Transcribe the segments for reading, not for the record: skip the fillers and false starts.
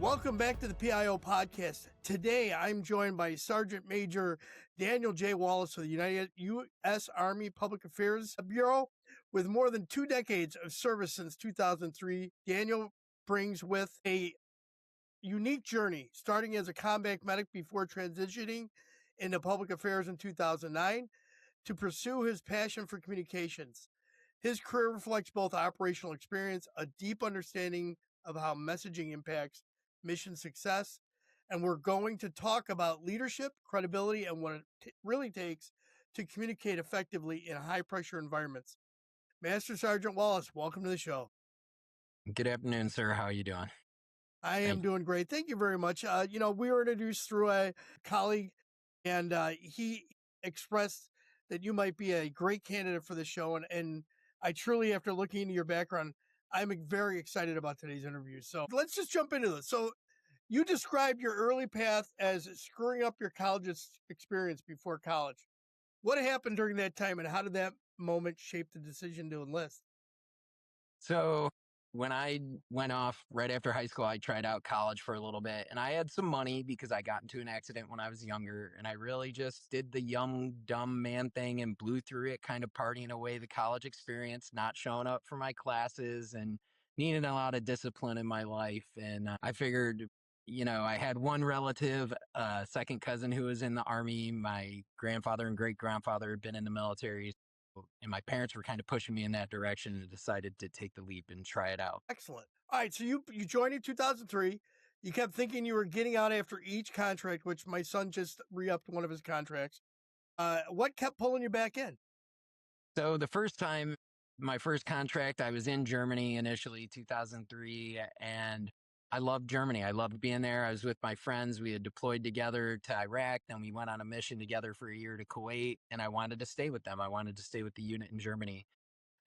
Welcome back to the PIO podcast. Today, I'm joined by Sergeant Major Daniel J Wallace of the United U.S. Army Public Affairs Bureau. With more than 2 decades of service since 2003, Daniel brings with a unique journey, starting as a combat medic before transitioning into public affairs in 2009 to pursue his passion for communications. His career reflects both operational experience, a deep understanding of how messaging impacts mission success, and we're going to talk about leadership, credibility, and what it really takes to communicate effectively in high-pressure environments. Master Sergeant Wallace, welcome to the show. Good afternoon, sir. How are you doing? I am doing great. Thank you very much. We were introduced through a colleague, and he expressed that you might be a great candidate for the show. And I truly, after looking into your background, I'm very excited about today's interview. So let's just jump into this. So you described your early path as screwing up your college experience before college. What happened during that time, and how did that moment shape the decision to enlist? So when I went off right after high school, I tried out college for a little bit, and I had some money because I got into an accident when I was younger, and I really just did the young, dumb man thing and blew through it, kind of partying away the college experience, not showing up for my classes and needing a lot of discipline in my life. And I figured, I had one relative, second cousin who was in the Army. My grandfather and great grandfather had been in the military. And my parents were kind of pushing me in that direction and decided to take the leap and try it out. Excellent. All right. So you joined in 2003. You kept thinking you were getting out after each contract, which my son just re-upped one of his contracts. What kept pulling you back in? So the first time, my first contract, I was in Germany initially, 2003, and I loved Germany. I loved being there. I was with my friends. We had deployed together to Iraq. Then we went on a mission together for a year to Kuwait, and I wanted to stay with them. I wanted to stay with the unit in Germany.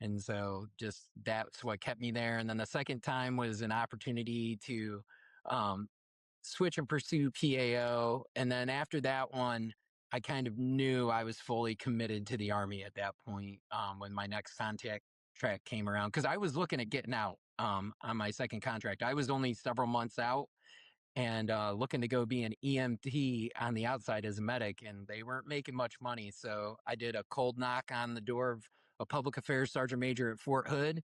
And so just that's what kept me there. And then the second time was an opportunity to um, switch and pursue PAO. And then after that one, I kind of knew I was fully committed to the Army at that point when my next contract track came around. Because I was looking at getting out on my second contract. I was only several months out and looking to go be an EMT on the outside as a medic, and they weren't making much money. So I did a cold knock on the door of a public affairs sergeant major at Fort Hood,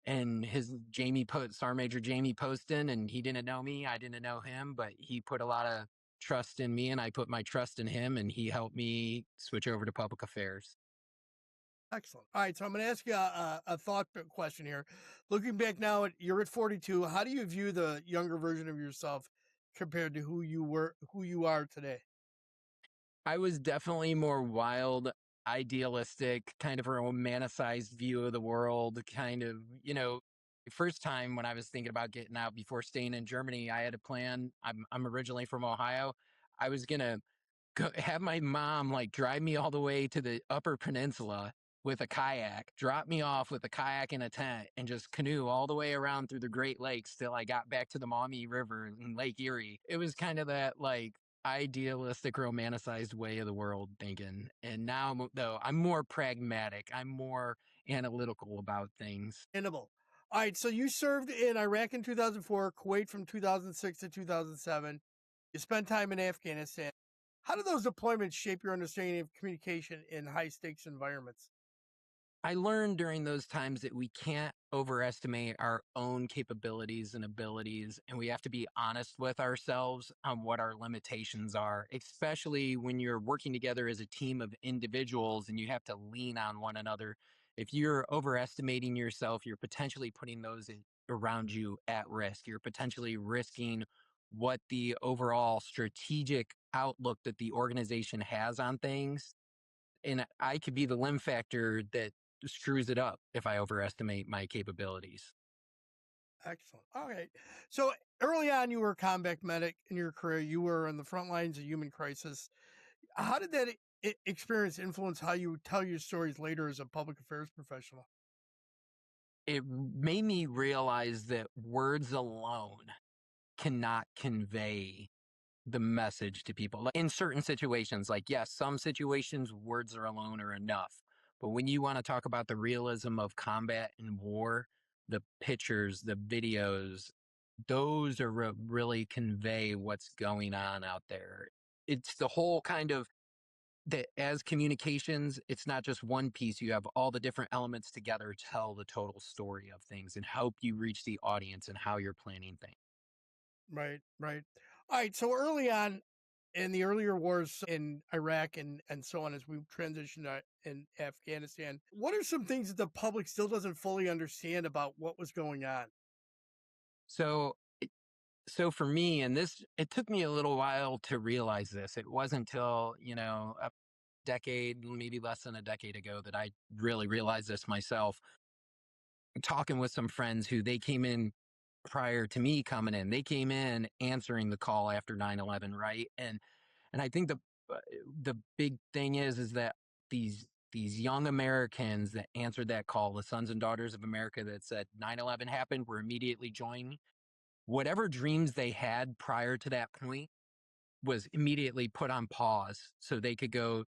and Sergeant Major Jamie Poston, and he didn't know me, I didn't know him, but he put a lot of trust in me, and I put my trust in him, and he helped me switch over to public affairs. Excellent. All right. So I'm going to ask you a thought question here. Looking back now, you're at 42. How do you view the younger version of yourself compared to who you are today? I was definitely more wild, idealistic, kind of a romanticized view of the world, kind of, the first time when I was thinking about getting out before staying in Germany, I had a plan. I'm originally from Ohio. I was going to have my mom like drive me all the way to the Upper Peninsula with a kayak, drop me off with a kayak and a tent, and just canoe all the way around through the Great Lakes till I got back to the Maumee River in Lake Erie. It was kind of that like idealistic, romanticized way of the world thinking. And now, though, I'm more pragmatic. I'm more analytical about things. All right. So you served in Iraq in 2004, Kuwait from 2006 to 2007. You spent time in Afghanistan. How do those deployments shape your understanding of communication in high stakes environments? I learned during those times that we can't overestimate our own capabilities and abilities, and we have to be honest with ourselves on what our limitations are, especially when you're working together as a team of individuals and you have to lean on one another. If you're overestimating yourself, you're potentially putting those around you at risk. You're potentially risking what the overall strategic outlook that the organization has on things, and I could be the limb factor that screws it up if I overestimate my capabilities. Excellent. All right. So early on, you were a combat medic in your career. You were on the front lines of human crisis. How did that experience influence how you tell your stories later as a public affairs professional? It made me realize that words alone cannot convey the message to people. Like in certain situations, like yes, some situations words are alone are enough. But when you want to talk about the realism of combat and war, the pictures, the videos, those are really convey what's going on out there. It's the whole kind of that as communications, it's not just one piece. You have all the different elements together to tell the total story of things and help you reach the audience and how you're planning things. Right, right. All right. So early on in the earlier wars in Iraq and so on, as we transitioned in Afghanistan, what are some things that the public still doesn't fully understand about what was going on? So, so for me, and this, it took me a little while to realize this. It wasn't until, a decade, maybe less than a decade ago that I really realized this myself. Talking with some friends who they came in prior to me coming in. They came in answering the call after 9/11, right? And I think uh, the big thing is that these young Americans that answered that call, the sons and daughters of America that said 9/11 happened, were immediately joining. Whatever dreams they had prior to that point was immediately put on pause so they could go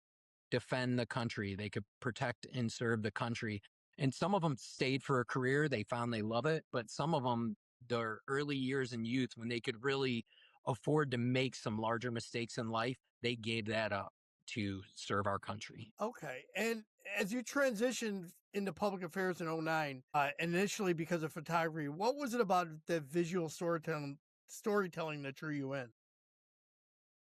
defend the country. They could protect and serve the country. And some of them stayed for a career. They found they love it. But some of them, their early years in youth, when they could really afford to make some larger mistakes in life, they gave that up to serve our country. Okay. And as you transitioned into public affairs in '09, initially because of photography, what was it about the visual storytelling that drew you in?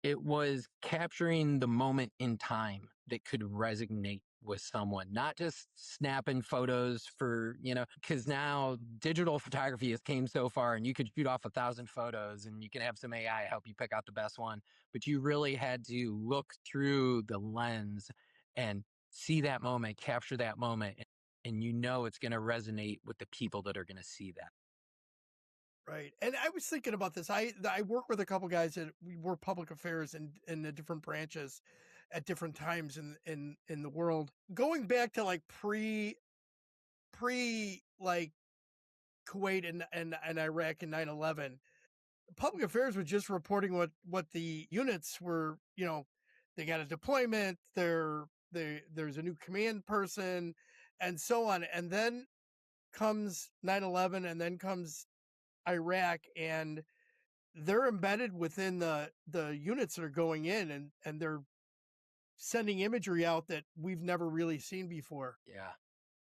It was capturing the moment in time that could resonate with someone, not just snapping photos for, because now digital photography has came so far and you could shoot off 1,000 photos and you can have some AI help you pick out the best one. But you really had to look through the lens and see that moment, capture that moment. And it's going to resonate with the people that are going to see that. Right. And I was thinking about this. I work with a couple guys that we work public affairs in the different branches at different times in the world. Going back to like pre like Kuwait and Iraq and 9/11, public affairs was just reporting what the units were, they got a deployment, there's a new command person and so on. And then comes 9/11 and then comes Iraq, and they're embedded within the units that are going in, and they're sending imagery out that we've never really seen before. Yeah.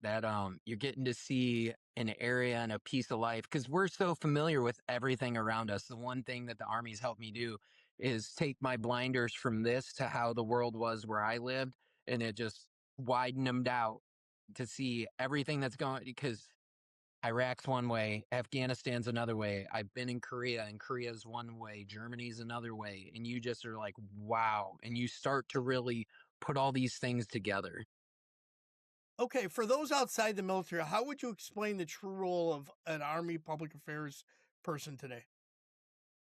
That you're getting to see an area and a piece of life because we're so familiar with everything around us. The one thing that the Army's helped me do is take my blinders from this to how the world was where I lived, and it just widened them out to see everything that's going, because Iraq's one way, Afghanistan's another way. I've been in Korea, and Korea's one way, Germany's another way. And you just are like, wow. And you start to really put all these things together. Okay, for those outside the military, how would you explain the true role of an Army public affairs person today?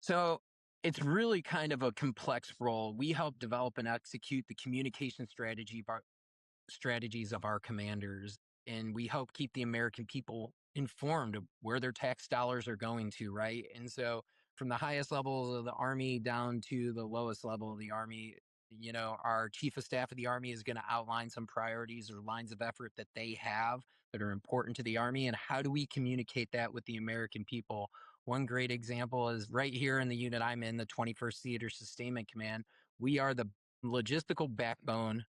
So it's really kind of a complex role. We help develop and execute the communication strategies of our commanders, and we help keep the American people informed of where their tax dollars are going to, right? And so, from the highest levels of the Army down to the lowest level of the Army, our chief of staff of the Army is going to outline some priorities or lines of effort that they have that are important to the Army. And how do we communicate that with the American people? One great example is right here in the unit I'm in, the 21st Theater Sustainment Command. We are the logistical backbone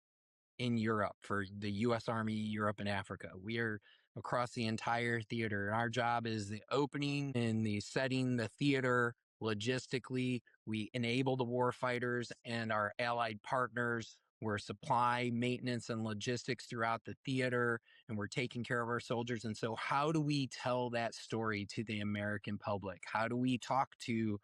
in Europe for the US Army, Europe and Africa. We are across the entire theater. Our job is the opening and the setting the theater logistically. We enable the war fighters and our allied partners. We're supply, maintenance, and logistics throughout the theater, and we're taking care of our soldiers. And so, how do we tell that story to the American public? How do we talk to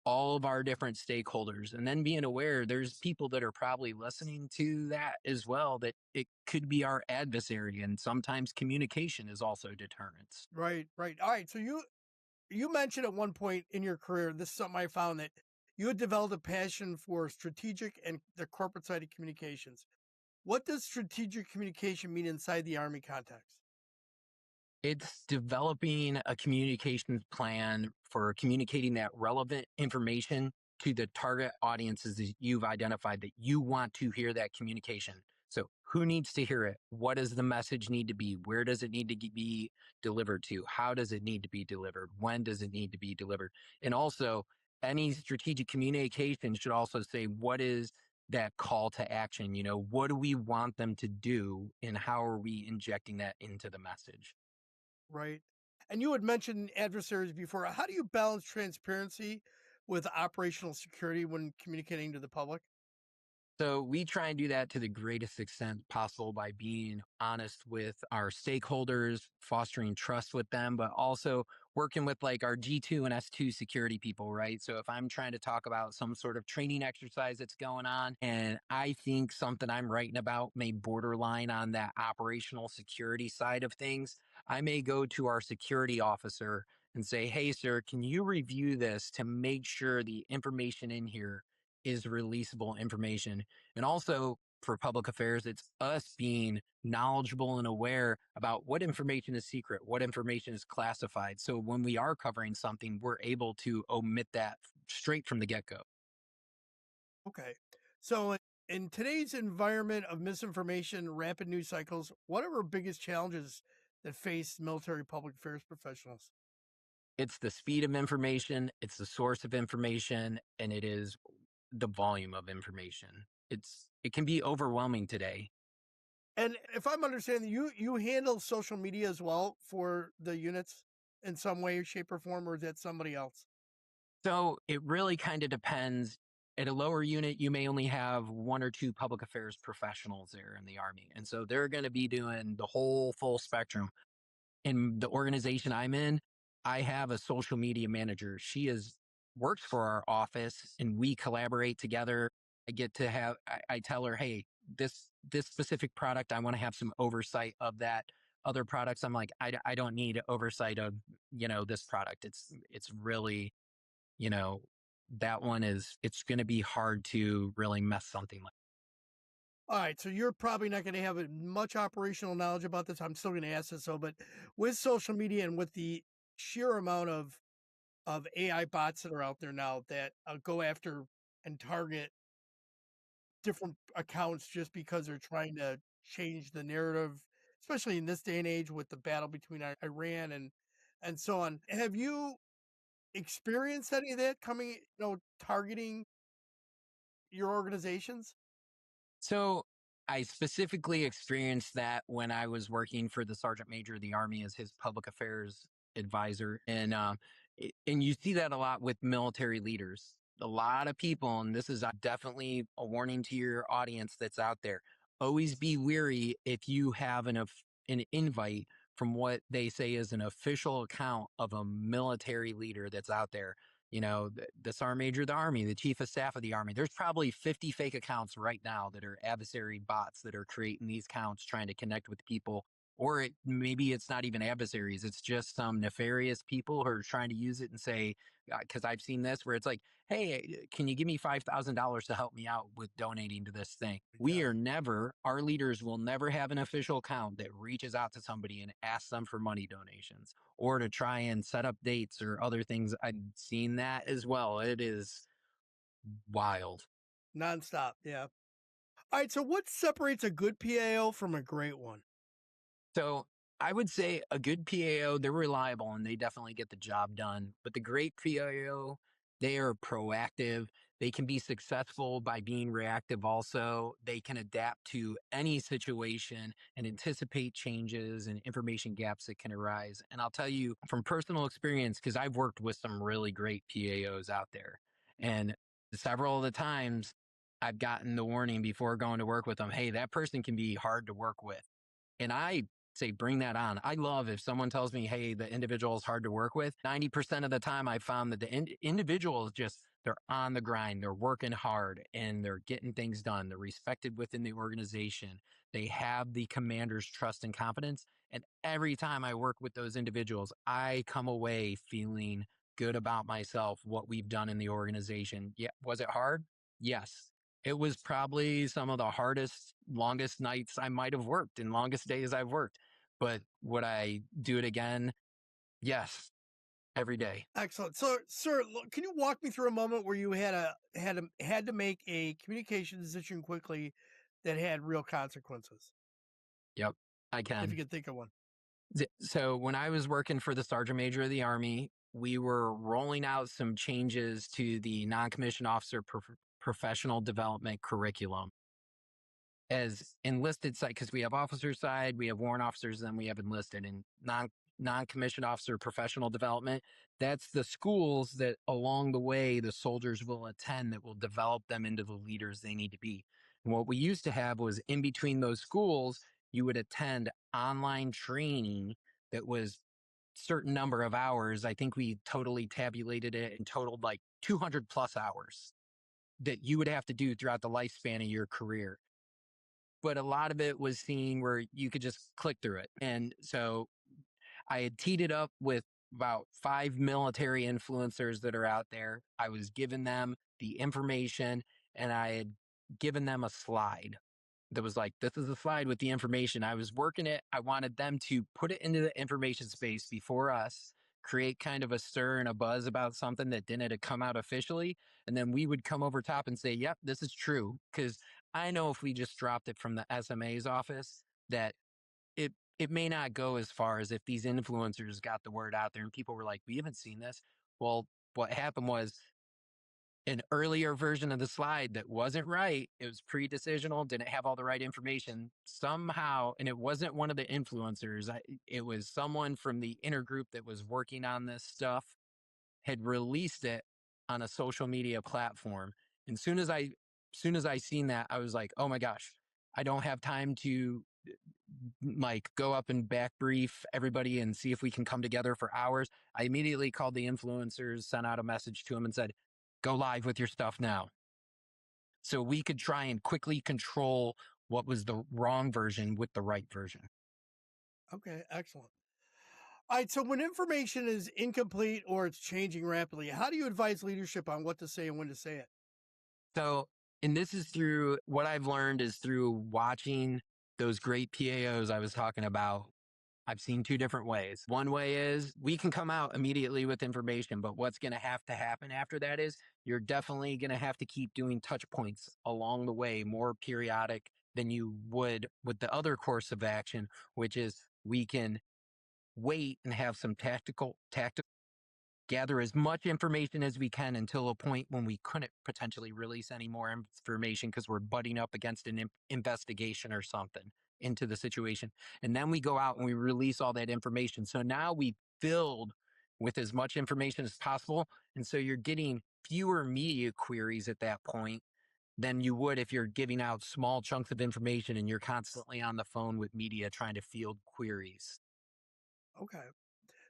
all of our different stakeholders, and then being aware there's people that are probably listening to that as well, that it could be our adversary, and sometimes communication is also deterrence. Right, right. All right. So you mentioned at one point in your career, this is something I found, that you had developed a passion for strategic and the corporate side of communications. What does strategic communication mean inside the Army context? It's developing a communications plan for communicating that relevant information to the target audiences that you've identified that you want to hear that communication. So Who needs to hear it? What does the message need to be? Where does it need to be delivered to? How does it need to be delivered? When does it need to be delivered? And also, any strategic communication should also say, what is that call to action? What do we want them to do, and how are we injecting that into the message? Right. And you had mentioned adversaries before. How do you balance transparency with operational security when communicating to the public? So we try and do that to the greatest extent possible by being honest with our stakeholders, fostering trust with them, but also working with like our G2 and S2 security people, right? So if I'm trying to talk about some sort of training exercise that's going on and I think something I'm writing about may borderline on that operational security side of things, I may go to our security officer and say, "Hey, sir, can you review this to make sure the information in here is releasable information?" And also for public affairs, it's us being knowledgeable and aware about what information is secret, what information is classified. So when we are covering something, we're able to omit that straight from the get go. Okay. So, in today's environment of misinformation, rapid news cycles, what are our biggest challenges that face military public affairs professionals? It's the speed of information, it's the source of information, and it is the volume of information. It can be overwhelming today. And if I'm understanding, you handle social media as well for the units in some way, shape, or form, or is that somebody else? So it really kind of depends. At a lower unit, you may only have one or two public affairs professionals there in the Army. And so they're going to be doing the whole full spectrum. In the organization I'm in, I have a social media manager. She is works for our office and we collaborate together. I get to have, I tell her, hey, this specific product, I want to have some oversight of that. Other products, I'm like, I don't need oversight of, this product. It's really, you know, that one it's going to be hard to really mess something like. All right, so you're probably not going to have much operational knowledge about this. I'm still going to ask this, though, but with social media and with the sheer amount of AI bots that are out there now that go after and target different accounts just because they're trying to change the narrative, especially in this day and age with the battle between Iran and so on. Have you experienced any of that coming, targeting your organizations? So I specifically experienced that when I was working for the Sergeant Major of the Army as his public affairs advisor, and and you see that a lot with military leaders. A lot of people, and this is definitely a warning to your audience that's out there. Always be weary if you have an invite from what they say is an official account of a military leader that's out there. The sergeant major of the army, the chief of staff of the army. There's probably 50 fake accounts right now that are adversary bots that are creating these accounts trying to connect with people. Or maybe it's not even adversaries. It's just some nefarious people who are trying to use it and say, because I've seen this where it's like, hey, can you give me $5,000 to help me out with donating to this thing? We Yeah, are never, our leaders will never have an official account that reaches out to somebody and asks them for money donations or to try and set up dates or other things. I've seen that as well. It is wild. nonstop. Yeah. All right. So, what separates a good PAO from a great one? So I would say a good PAO, they're reliable and they definitely get the job done. But the great PAO, they are proactive. They can be successful by being reactive also. They can adapt to any situation and anticipate changes and information gaps that can arise. And I'll tell you from personal experience, because I've worked with some really great PAOs out there. And several of the times I've gotten the warning before going to work with them, hey, that person can be hard to work with. And I say, bring that on. I love if someone tells me, hey, the individual is hard to work with. 90% of the time, I found that the individual is just, they're on the grind, they're working hard, and they're getting things done. They're respected within the organization. They have the commander's trust and confidence. And every time I work with those individuals, I come away feeling good about myself, what we've done in the organization. Yeah. Was it hard? Yes. It was probably some of the hardest, longest nights I might have worked and longest days I've worked. But would I do it again? Yes, every day. Excellent. So, sir, can you walk me through a moment where you had to make a communication decision quickly that had real consequences? Yep, I If can. you could think of one. So when I was working for the Sergeant Major of the Army, we were rolling out some changes to the non-commissioned officer professional development curriculum as enlisted side, because we have officer side, we have warrant officers, and then we have enlisted and non-commissioned officer professional development. That's the schools that along the way the soldiers will attend that will develop them into the leaders they need to be. And what we used to have was in between those schools, you would attend online training that was certain number of hours. I think we totally tabulated it and totaled like 200 plus hours that you would have to do throughout the lifespan of your career. But a lot of it was seen where you could just click through it. And so I had teed it up with about 5 military influencers that are out there. I was giving them the information and I had given them a slide that was like, this is a slide with the information. I was working it. I wanted them to put it into the information space before us, create kind of a stir and a buzz about something that didn't come out officially. And then we would come over top and say, yep, this is true. Because I know if we just dropped it from the SMA's office, that it may not go as far as if these influencers got the word out there and people were like, we haven't seen this. Well, what happened was an earlier version of the slide that wasn't right. It was pre-decisional, didn't have all the right information somehow. And it wasn't one of the influencers. It was someone from the inner group that was working on this stuff had released it on a social media platform. And soon as I seen that, I was like, oh my gosh, I don't have time to like go up and back brief everybody and see if we can come together for hours. I immediately called the influencers, sent out a message to them and said, go live with your stuff now. So we could try and quickly control what was the wrong version with the right version. Okay, excellent. All right. So when information is incomplete or it's changing rapidly, how do you advise leadership on what to say and when to say it? So, and this is through what I've learned is through watching those great PAOs I was talking about. I've seen two different ways. One way is we can come out immediately with information, but what's going to have to happen after that is you're definitely going to have to keep doing touch points along the way, more periodic than you would with the other course of action, which is we can wait and have some tactical gather as much information as we can until a point when we couldn't potentially release any more information because we're butting up against an investigation or something into the situation. And then we go out and we release all that information. So now we filled with as much information as possible. And so you're getting fewer media queries at that point than you would if you're giving out small chunks of information and you're constantly on the phone with media trying to field queries. Okay.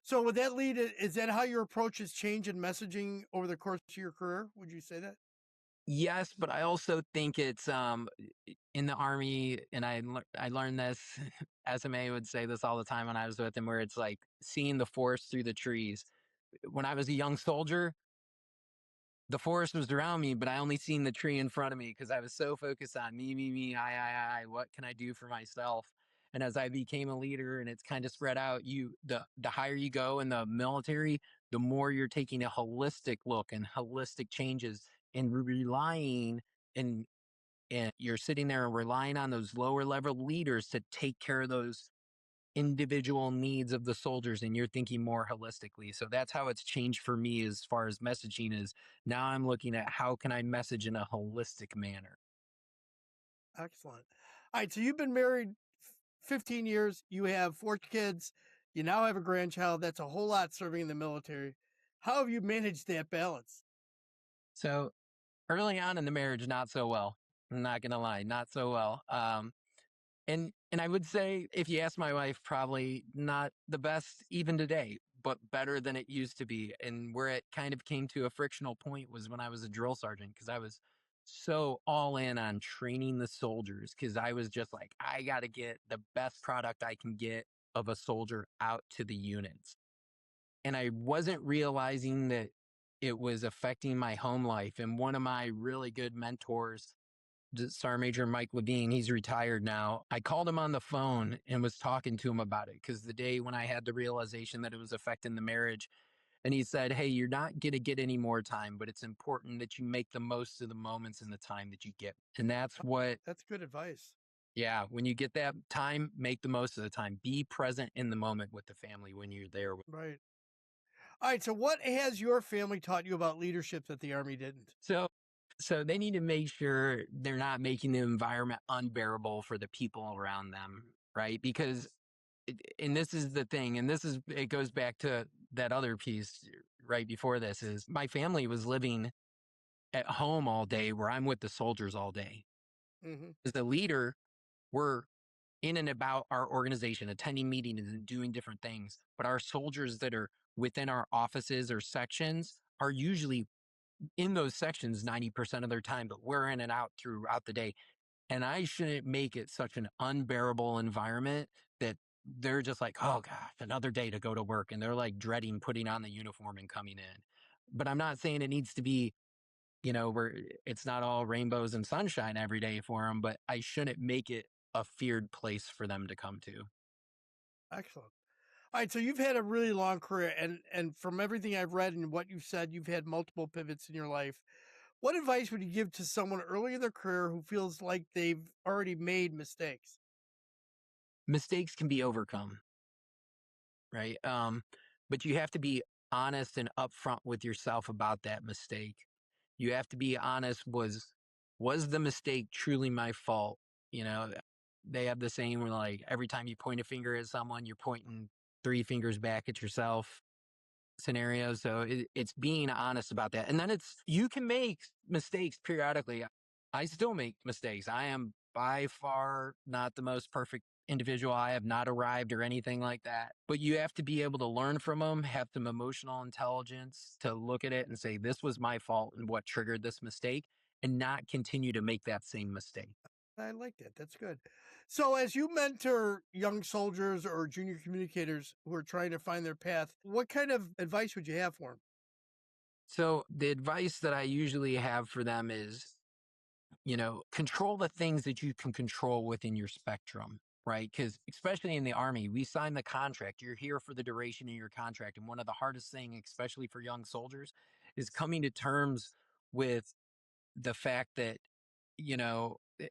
So would that lead? Is that how your approach has changed in messaging over the course of your career? Would you say that? Yes, but I also think it's in the army, and I learned this. SMA would say this all the time when I was with him, where it's like seeing the forest through the trees. When I was a young soldier, the forest was around me, but I only seen the tree in front of me because I was so focused on me, I. What can I do for myself? And as I became a leader and it's kind of spread out, the higher you go in the military, the more you're taking a holistic look and holistic changes and relying and you're sitting there and relying on those lower level leaders to take care of those individual needs of the soldiers and you're thinking more holistically. So that's how it's changed for me as far as messaging is now I'm looking at how can I message in a holistic manner. Excellent. All right. So you've been married 15 years. You have 4 kids. You now have a grandchild. That's a whole lot serving in the military. How have you managed that balance? So early on in the marriage, not so well. I'm not gonna lie, not so well. And I would say if you ask my wife, probably not the best even today, but better than it used to be. And where it kind of came to a frictional point was when I was a drill sergeant, because I was so all in on training the soldiers, because I was just like, I got to get the best product I can get of a soldier out to the units. And I wasn't realizing that it was affecting my home life. And one of my really good mentors, Sergeant Major Mike Levine, he's retired now. I called him on the phone and was talking to him about it because the day when I had the realization that it was affecting the marriage, And he said, hey, you're not going to get any more time, but it's important that you make the most of the moments and the time that you get. And that's what, That's good advice. yeah, when you get that time, make the most of the time. Be present in the moment with the family when you're there. Right. All right. So, what has your family taught you about leadership that the Army didn't? So, so they need to make sure they're not making the environment unbearable for the people around them, right? Because, and this is the thing, and it goes back to that other piece right before this is my family was living at home all day where I'm with the soldiers all day. Hmm. As a leader, we're in and about our organization, attending meetings and doing different things. But our soldiers that are within our offices or sections are usually in those sections 90% of their time, but we're in and out throughout the day. And I shouldn't make it such an unbearable environment that they're just like, oh gosh, another day to go to work. And they're like dreading putting on the uniform and coming in. But I'm not saying it needs to be, where it's not all rainbows and sunshine every day for them, but I shouldn't make it a feared place for them to come to. Excellent. All right. So, you've had a really long career, and from everything I've read and what you've said, you've had multiple pivots in your life. What advice would you give to someone early in their career who feels like they've already made mistakes? Mistakes can be overcome, right? But you have to be honest and upfront with yourself about that mistake. You have to be honest, was the mistake truly my fault? You know, they have the saying where like every time you point a finger at someone, you're pointing three fingers back at yourself scenario. So it's being honest about that. And then you can make mistakes periodically. I still make mistakes. I am by far not the most perfect individual. I have not arrived or anything like that. But you have to be able to learn from them, have some emotional intelligence to look at it and say, this was my fault and what triggered this mistake, and not continue to make that same mistake. I like that. That's good. So, as you mentor young soldiers or junior communicators who are trying to find their path, what kind of advice would you have for them? So the advice that I usually have for them is, control the things that you can control within your spectrum, right? Because especially in the Army, we sign the contract. You're here for the duration of your contract. And one of the hardest things, especially for young soldiers, is coming to terms with the fact that, you know, eh,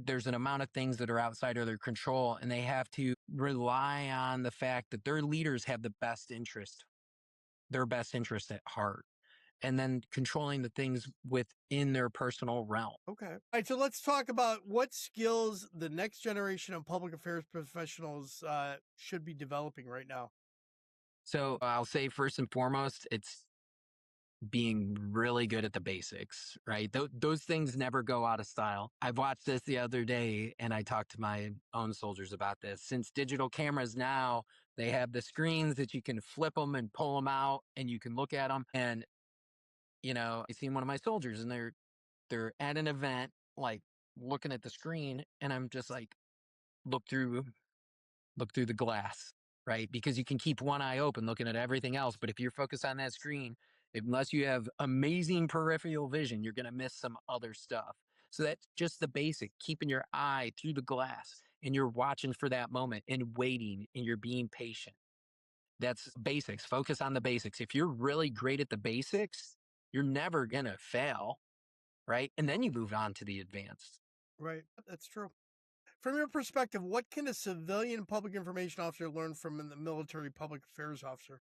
there's an amount of things that are outside of their control, and they have to rely on the fact that their leaders have their best interest at heart, and then controlling the things within their personal realm. Okay. All right. So, let's talk about what skills the next generation of public affairs professionals should be developing right now. So I'll say first and foremost, it's being really good at the basics, right? Those things never go out of style. I've watched this the other day and I talked to my own soldiers about this. Since digital cameras now, they have the screens that you can flip them and pull them out and you can look at them. And, I seen one of my soldiers and they're at an event, like looking at the screen, and I'm just like, look through the glass, right? Because you can keep one eye open looking at everything else. But if you're focused on that screen, unless you have amazing peripheral vision, you're going to miss some other stuff. So that's just the basic, keeping your eye through the glass and you're watching for that moment and waiting and you're being patient. That's basics. Focus on the basics. If you're really great at the basics, you're never going to fail, right? And then you move on to the advanced. Right. That's true. From your perspective, what can a civilian public information officer learn from the military public affairs officer?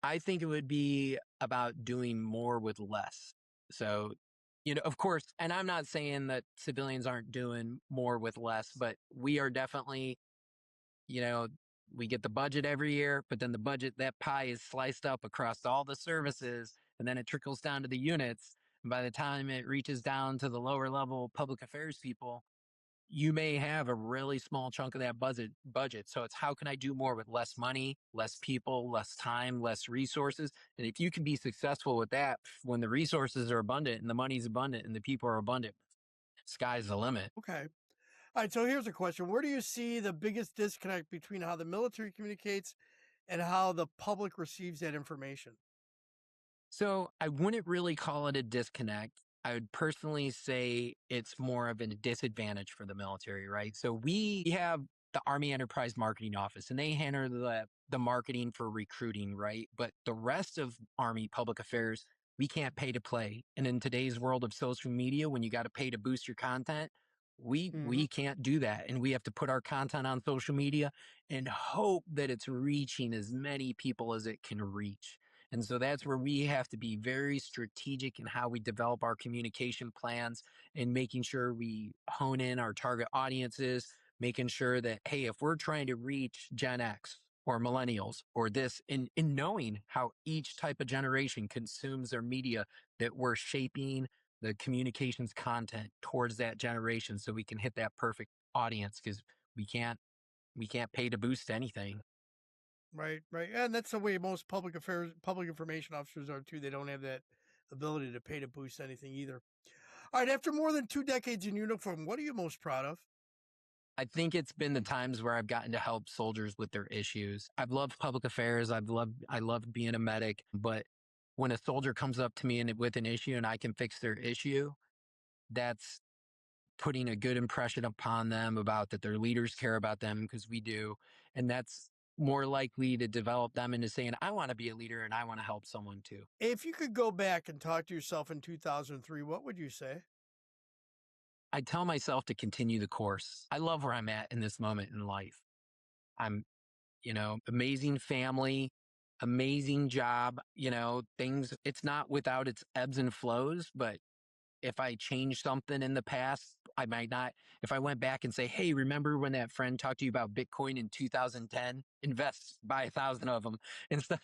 I think it would be about doing more with less. So, of course, and I'm not saying that civilians aren't doing more with less, but we are definitely, you know, we get the budget every year, but then the budget, that pie is sliced up across all the services and then it trickles down to the units. And by the time it reaches down to the lower level public affairs people, you may have a really small chunk of that budget. So it's how can I do more with less money, less people, less time, less resources? And if you can be successful with that, when the resources are abundant and the money's abundant and the people are abundant, sky's the limit. Okay. All right. So, here's a question. Where do you see the biggest disconnect between how the military communicates and how the public receives that information? So I wouldn't really call it a disconnect. I would personally say it's more of a disadvantage for the military, right? So we have the Army Enterprise Marketing Office, and they handle the marketing for recruiting, right? But the rest of Army Public Affairs, we can't pay to play. And in today's world of social media, when you got to pay to boost your content, Hmm. we can't do that. And we have to put our content on social media and hope that it's reaching as many people as it can reach. And so that's where we have to be very strategic in how we develop our communication plans and making sure we hone in our target audiences, making sure that, hey, if we're trying to reach Gen X or millennials or this, in knowing how each type of generation consumes their media, that we're shaping the communications content towards that generation so we can hit that perfect audience because we can't we can't pay to boost anything. Right, right. And that's the way most public information officers are too. They don't have that ability to pay to boost anything either. All right, after more than 2 decades in uniform, what are you most proud of? I think it's been the times where I've gotten to help soldiers with their issues. I've loved public affairs. I loved being a medic, but when a soldier comes up to me with an issue and I can fix their issue, that's putting a good impression upon them about that their leaders care about them because we do. And that's more likely to develop them into saying, I want to be a leader and I want to help someone too. If you could go back and talk to yourself in 2003, what would you say? I tell myself to continue the course. I love where I'm at in this moment in life. I'm, amazing family, amazing job, things, it's not without its ebbs and flows, but if I changed something in the past, I might not. If I went back and say, hey, remember when that friend talked to you about Bitcoin in 2010? Invest, buy 1,000 of them and stuff.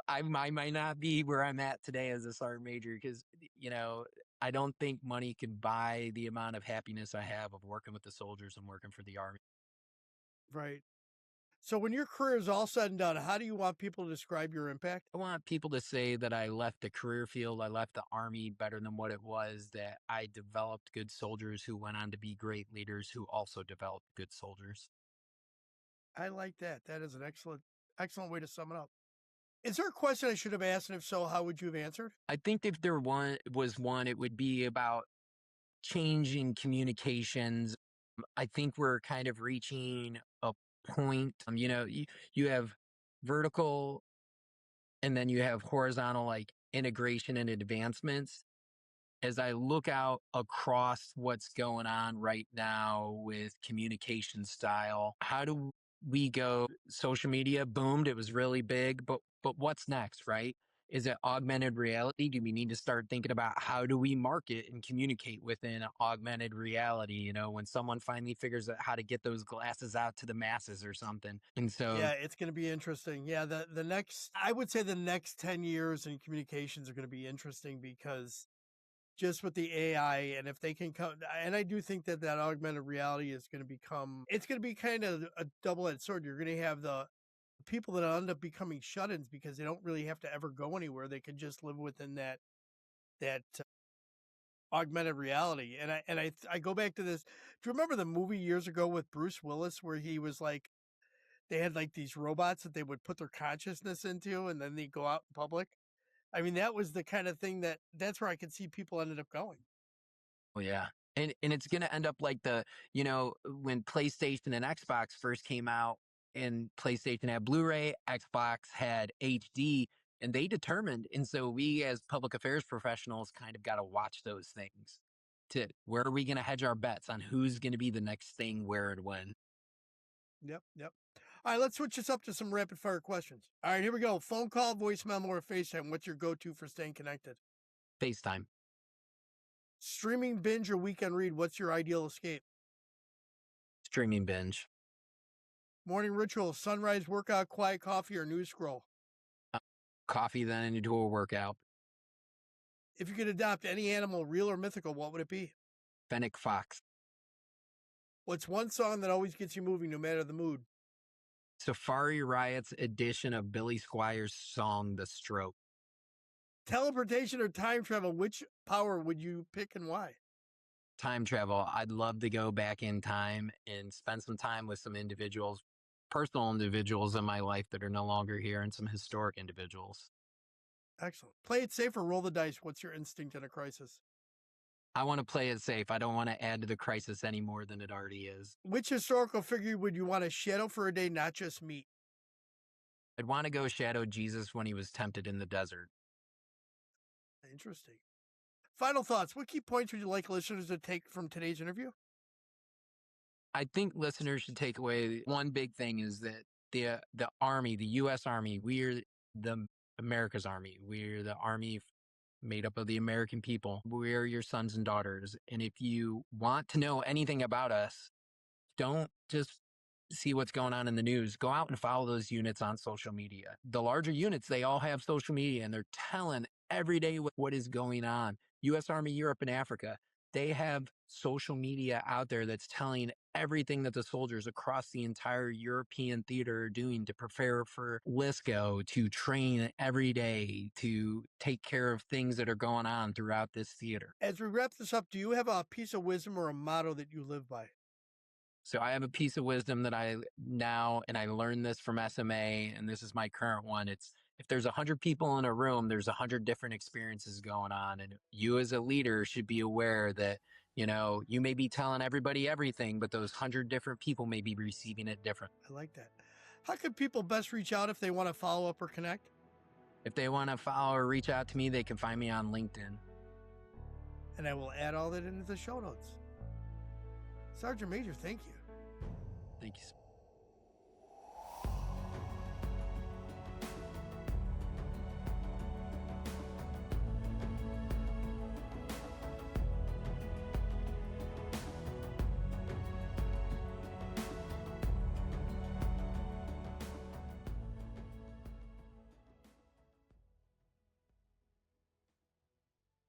I might not be where I'm at today as a sergeant major because, I don't think money can buy the amount of happiness I have of working with the soldiers and working for the Army. Right. So when your career is all said and done, how do you want people to describe your impact? I want people to say that I left the career field, I left the Army better than what it was, that I developed good soldiers who went on to be great leaders who also developed good soldiers. I like that. That is an excellent way to sum it up. Is there a question I should have asked? And if so, how would you have answered? I think if there was one, it would be about changing communications. I think we're kind of reaching a point. You have vertical and then you have horizontal like integration and advancements. As I look out across what's going on right now with communication style, how do we go? Social media boomed, it was really big, but what's next, right? Is it augmented reality? Do we need to start thinking about how do we market and communicate within augmented reality? When someone finally figures out how to get those glasses out to the masses or something. And so Yeah, it's going to be interesting. Yeah, the next, I would say the next 10 years in communications are going to be interesting because just with the AI and if they can come, and I do think that augmented reality is going to it's going to be kind of a double-edged sword. You're going to have the people that end up becoming shut-ins because they don't really have to ever go anywhere. They can just live within that augmented reality. And I go back to this. Do you remember the movie years ago with Bruce Willis where he was like, they had like these robots that they would put their consciousness into and then they go out in public? I mean, that was the kind of thing that's where I could see people ended up going. oh yeah. And it's gonna end up like when PlayStation and Xbox first came out and PlayStation had Blu-ray, Xbox had HD, and they determined, and so we as public affairs professionals kind of gotta watch those things to where are we gonna hedge our bets on who's gonna be the next thing, where and when. Yep, yep. All right, let's switch this up to some rapid fire questions. All right, here we go. Phone call, voice memo, or FaceTime. What's your go-to for staying connected? FaceTime, Streaming, binge, or weekend read. What's your ideal escape? streaming binge, Morning ritual, sunrise, workout, quiet coffee, or news scroll. uh, coffee, then into a workout. If you could adopt any animal, real or mythical, what would it be? Fennec Fox. What's one song that always gets you moving no matter the mood? Safari Riot's edition of Billy Squires' song "The Stroke." Teleportation or time travel, which power would you pick and why? Time travel. I'd love to go back in time and spend some time with some individuals, personal individuals in my life that are no longer here, and some historic individuals. Excellent. Play it safe or roll the dice. What's your instinct in a crisis? I want to play it safe. I don't want to add to the crisis any more than it already is. Which historical figure would you want to shadow for a day, not just meet? I'd want to go shadow Jesus when he was tempted in the desert. Interesting. Final thoughts. What key points would you like listeners to take from today's interview? I think listeners should take away one big thing is that the Army, the U.S. Army, we're the America's Army. We're the Army made up of the American people. We're your sons and daughters. And if you want to know anything about us, don't just see what's going on in the news. Go out and follow those units on social media. The larger units, they all have social media and they're telling every day what is going on. U.S. Army Europe and Africa, they have social media out there that's telling everything that the soldiers across the entire European theater are doing to prepare for LISCO, to train every day, to take care of things that are going on throughout this theater. As we wrap this up, do you have a piece of wisdom or a motto that you live by? So I have a piece of wisdom that I learned this from SMA, and this is my current one. It's if there's 100 people in a room, there's 100 different experiences going on. And you as a leader should be aware that, you may be telling everybody everything, but those 100 different people may be receiving it different. I like that. How can people best reach out if they want to follow up or connect? If they want to follow or reach out to me, they can find me on LinkedIn. And I will add all that into the show notes. Sergeant Major, thank you. Thank you.